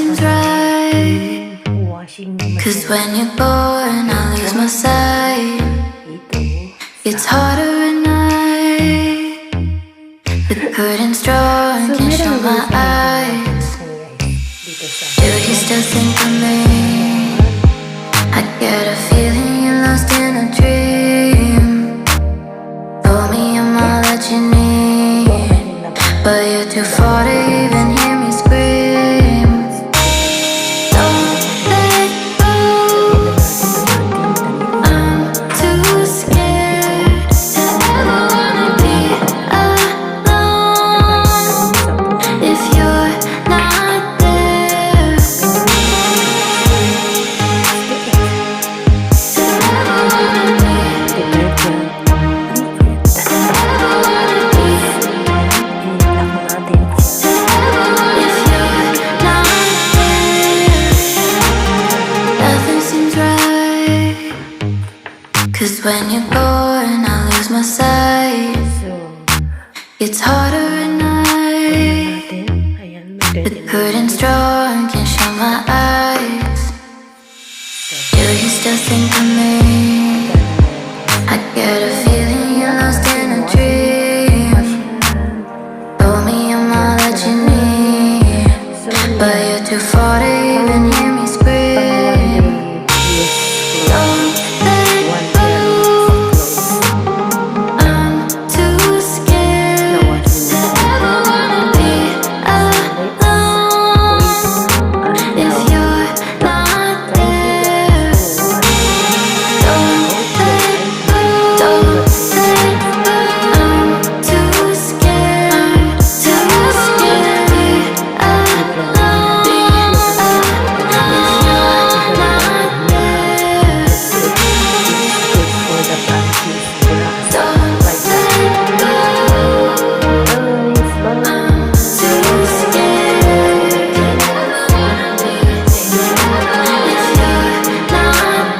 seems right. Cause when you're gone, I lose my sight. It's harder at night. The curtain's drawn, can't show my eyes. Do you still think of me? I get a feeling you're lost in a dream. Told me I'm all that you need, but you're too far to even hear me scream. Don't let go, I'm too scared to ever wanna be alone. If you're not there, to ever wanna be, to ever wanna be. If you're not there, nothing seems right. Cause when you're gone, I lose my sight. It's harder at night. The curtain's drawn, can't show my eyes. Do you still think of me? I get a feeling you're lost in a dream. Told me I'm all that you need, but you're too far to even hear me scream. Don't let go, I'm too scared to ever wanna be alone. If you're not there, don't let go, don't let go. I'm too scared to be alone. If you're not there, don't let go. I'm too scared to ever wanna be. If you're not there, to ever wanna be, to ever wanna be, to ever if you're not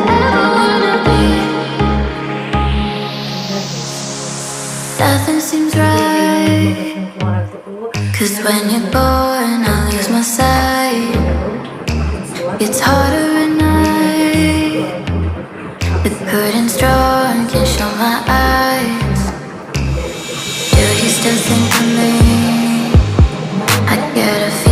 there. Nothing seems right. Cause when you're gone, I lose my sight. It's harder at night. The curtain's drawn, can't show my eyes. Do you still think of me? I get a feeling